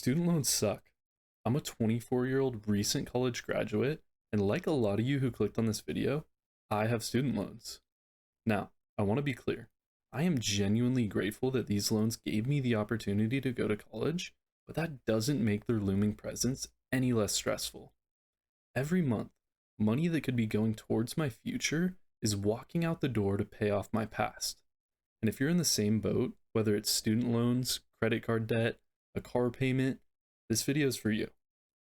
Student loans suck. I'm a 24-year-old recent college graduate, and like a lot of you who clicked on this video, I have student loans. Now, I want to be clear. I am genuinely grateful that these loans gave me the opportunity to go to college, but that doesn't make their looming presence any less stressful. Every month, money that could be going towards my future is walking out the door to pay off my past. And if you're in the same boat, whether it's student loans, credit card debt, a car payment, this video is for you.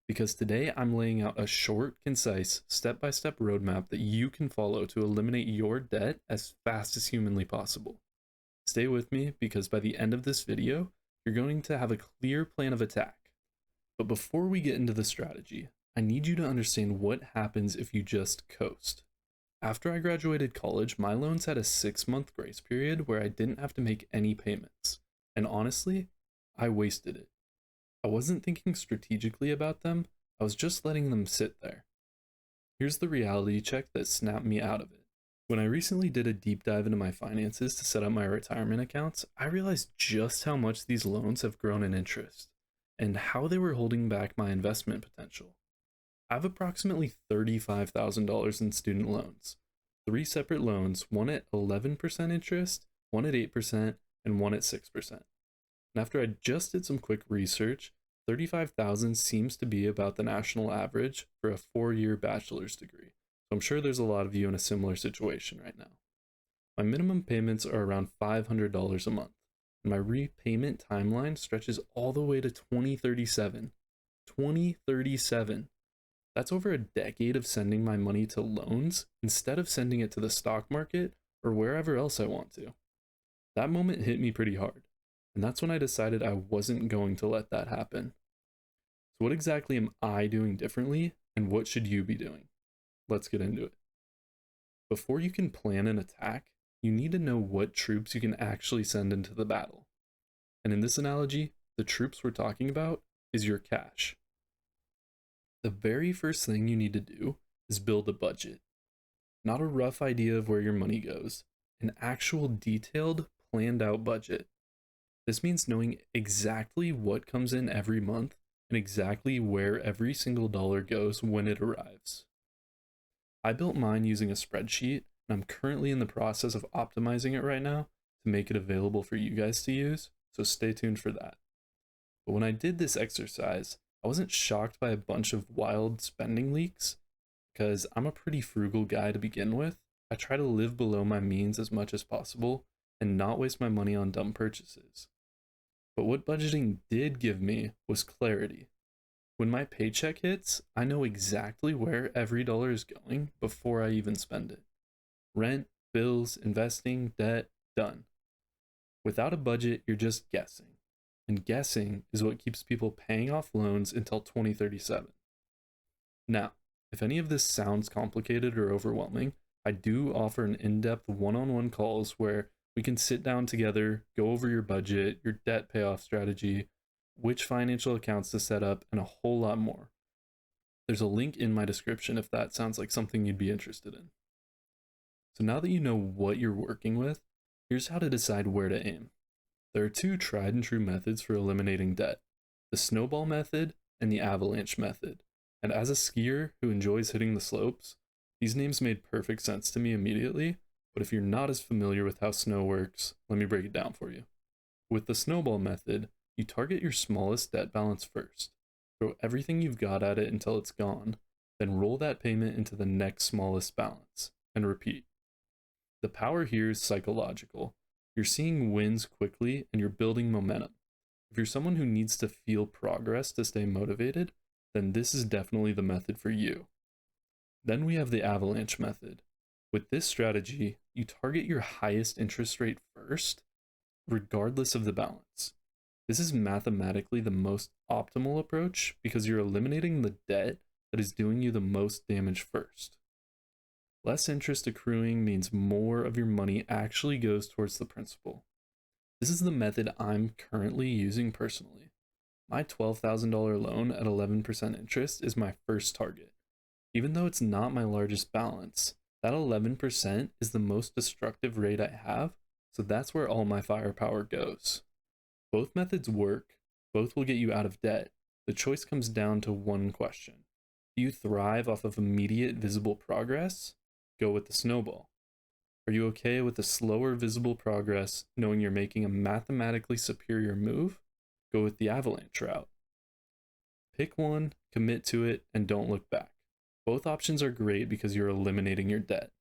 Because today I'm laying out a short, concise, step-by-step roadmap that you can follow to eliminate your debt as fast as humanly possible. Stay with me because by the end of this video, you're going to have a clear plan of attack. But before we get into the strategy, I need you to understand what happens if you just coast. After I graduated college, my loans had a 6-month grace period where I didn't have to make any payments. And honestly, I wasted it. I wasn't thinking strategically about them, I was just letting them sit there. Here's the reality check that snapped me out of it. When I recently did a deep dive into my finances to set up my retirement accounts, I realized just how much these loans have grown in interest, and how they were holding back my investment potential. I have approximately $35,000 in student loans. 3 separate loans, one at 11% interest, one at 8%, and one at 6%. And after I just did some quick research, $35,000 seems to be about the national average for a 4-year bachelor's degree. So I'm sure there's a lot of you in a similar situation right now. My minimum payments are around $500 a month, and my repayment timeline stretches all the way to 2037. 2037. That's over a decade of sending my money to loans instead of sending it to the stock market or wherever else I want to. That moment hit me pretty hard, and that's when I decided I wasn't going to let that happen. So what exactly am I doing differently, and what should you be doing? Let's get into it. Before you can plan an attack, you need to know what troops you can actually send into the battle. And in this analogy, the troops we're talking about is your cash. The very first thing you need to do is build a budget. Not a rough idea of where your money goes, an actual detailed, planned out budget. This means knowing exactly what comes in every month and exactly where every single dollar goes when it arrives. I built mine using a spreadsheet, and I'm currently in the process of optimizing it right now to make it available for you guys to use, so stay tuned for that. But when I did this exercise, I wasn't shocked by a bunch of wild spending leaks, because I'm a pretty frugal guy to begin with. I try to live below my means as much as possible and not waste my money on dumb purchases. But what budgeting did give me was clarity. When my paycheck hits, I know exactly where every dollar is going before I even spend it. Rent, bills, investing, debt, done. Without a budget, you're just guessing. And guessing is what keeps people paying off loans until 2037. Now, if any of this sounds complicated or overwhelming, I do offer an in-depth one-on-one calls where we can sit down together, go over your budget, your debt payoff strategy, which financial accounts to set up, and a whole lot more. There's a link in my description if that sounds like something you'd be interested in. So now that you know what you're working with, here's how to decide where to aim. There are 2 tried and true methods for eliminating debt, the snowball method and the avalanche method. And as a skier who enjoys hitting the slopes, these names made perfect sense to me immediately, but if you're not as familiar with how snow works, let me break it down for you. With the snowball method, you target your smallest debt balance first, throw everything you've got at it until it's gone, then roll that payment into the next smallest balance, and repeat. The power here is psychological. You're seeing wins quickly and you're building momentum. If you're someone who needs to feel progress to stay motivated, then this is definitely the method for you. Then we have the avalanche method. With this strategy, you target your highest interest rate first, regardless of the balance. This is mathematically the most optimal approach because you're eliminating the debt that is doing you the most damage first. Less interest accruing means more of your money actually goes towards the principal. This is the method I'm currently using personally. My $12,000 loan at 11% interest is my first target. Even though it's not my largest balance, that 11% is the most destructive rate I have, so that's where all my firepower goes. Both methods work, Both will get you out of debt. The choice comes down to one question. Do you thrive off of immediate visible progress? Go with the snowball. Are you okay with the slower visible progress, knowing you're making a mathematically superior move? Go with the avalanche route. Pick one, commit to it, and don't look back. Both options are great because you're eliminating your debt.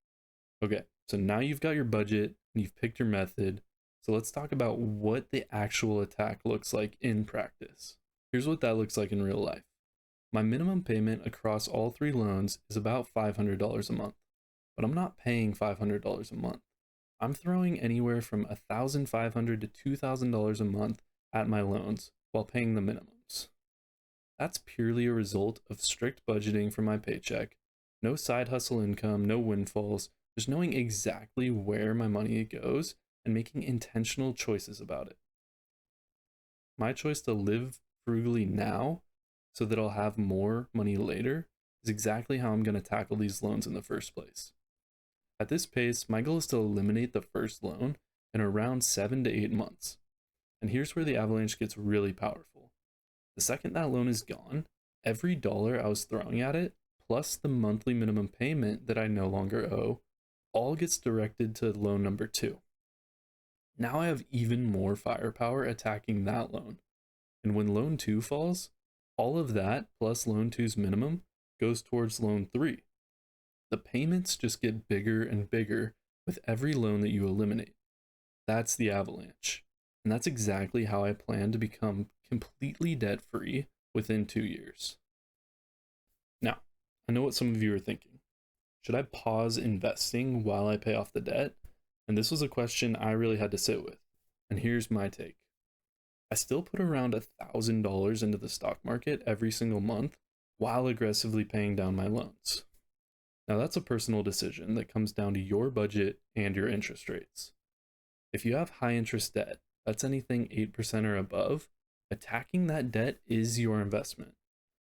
Okay, so now you've got your budget and you've picked your method. So let's talk about what the actual attack looks like in practice. Here's what that looks like in real life. My minimum payment across all 3 loans is about $500 a month, but I'm not paying $500 a month. I'm throwing anywhere from $1,500 to $2,000 a month at my loans while paying the minimums. That's purely a result of strict budgeting for my paycheck, no side hustle income, no windfalls, just knowing exactly where my money goes and making intentional choices about it. My choice to live frugally now so that I'll have more money later is exactly how I'm going to tackle these loans in the first place. At this pace, my goal is to eliminate the first loan in around 7 to 8 months. And here's where the avalanche gets really powerful. The second that loan is gone, every dollar I was throwing at it, plus the monthly minimum payment that I no longer owe, all gets directed to loan number 2. Now I have even more firepower attacking that loan. And when loan 2 falls, all of that plus loan 2's minimum goes towards loan 3. The payments just get bigger and bigger with every loan that you eliminate. That's the avalanche. And that's exactly how I plan to become completely debt-free within 2 years. Now, I know what some of you are thinking. Should I pause investing while I pay off the debt? And this was a question I really had to sit with. And here's my take. I still put around $1,000 into the stock market every single month while aggressively paying down my loans. Now that's a personal decision that comes down to your budget and your interest rates. If you have high interest debt, that's anything 8% or above, attacking that debt is your investment.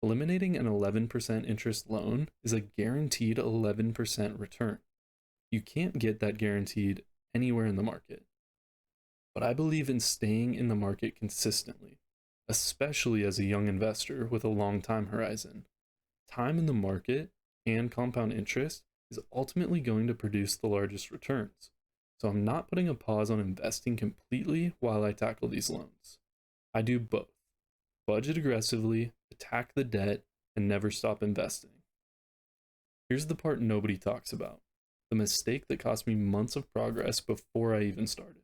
Eliminating an 11% interest loan is a guaranteed 11% return. You can't get that guaranteed anywhere in the market. But I believe in staying in the market consistently, especially as a young investor with a long time horizon. Time in the market and compound interest is ultimately going to produce the largest returns. So I'm not putting a pause on investing completely while I tackle these loans. I do both. Budget aggressively, attack the debt, and never stop investing. Here's the part nobody talks about. The mistake that cost me months of progress before I even started.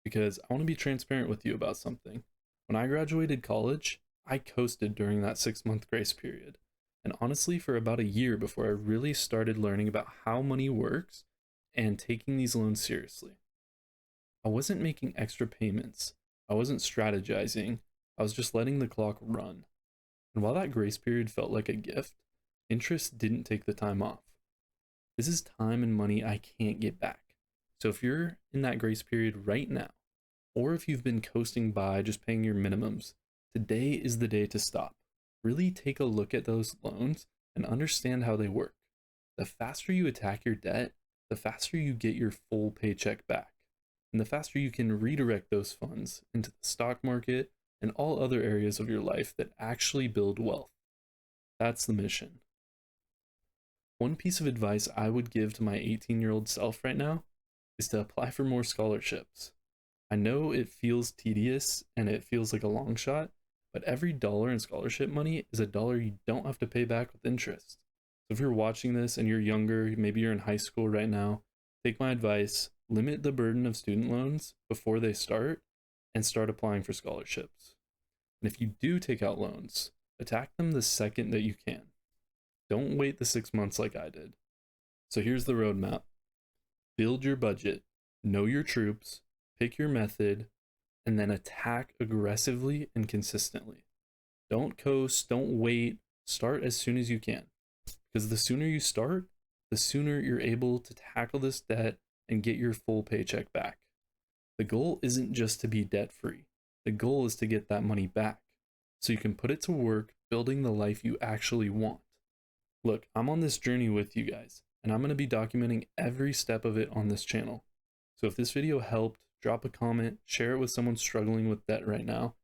Because I want to be transparent with you about something. When I graduated college, I coasted during that 6-month grace period. And honestly, for about a year before I really started learning about how money works and taking these loans seriously. I wasn't making extra payments. I wasn't strategizing. I was just letting the clock run. And while that grace period felt like a gift, interest didn't take the time off. This is time and money I can't get back. So if you're in that grace period right now, or if you've been coasting by just paying your minimums, today is the day to stop. Really take a look at those loans and understand how they work. The faster you attack your debt, the faster you get your full paycheck back. And the faster you can redirect those funds into the stock market and all other areas of your life that actually build wealth. That's the mission. One piece of advice I would give to my 18-year-old self right now is to apply for more scholarships. I know it feels tedious and it feels like a long shot, but every dollar in scholarship money is a dollar you don't have to pay back with interest. So if you're watching this and you're younger, maybe you're in high school right now, take my advice, limit the burden of student loans before they start and start applying for scholarships. And if you do take out loans, attack them the second that you can. Don't wait the 6 months like I did. So here's the roadmap. Build your budget, know your troops, pick your method, and then attack aggressively and consistently. Don't coast, don't wait, start as soon as you can. Because the sooner you start, the sooner you're able to tackle this debt and get your full paycheck back. The goal isn't just to be debt-free. The goal is to get that money back so you can put it to work building the life you actually want. Look, I'm on this journey with you guys, and I'm going to be documenting every step of it on this channel. So if this video helped, drop a comment, share it with someone struggling with debt right now,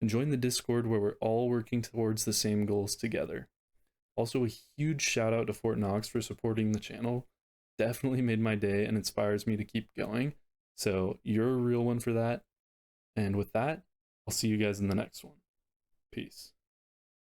and join the Discord where we're all working towards the same goals together. Also, a huge shout out to Fort Knox for supporting the channel. Definitely made my day and inspires me to keep going. So you're a real one for that. And with that, I'll see you guys in the next one. Peace.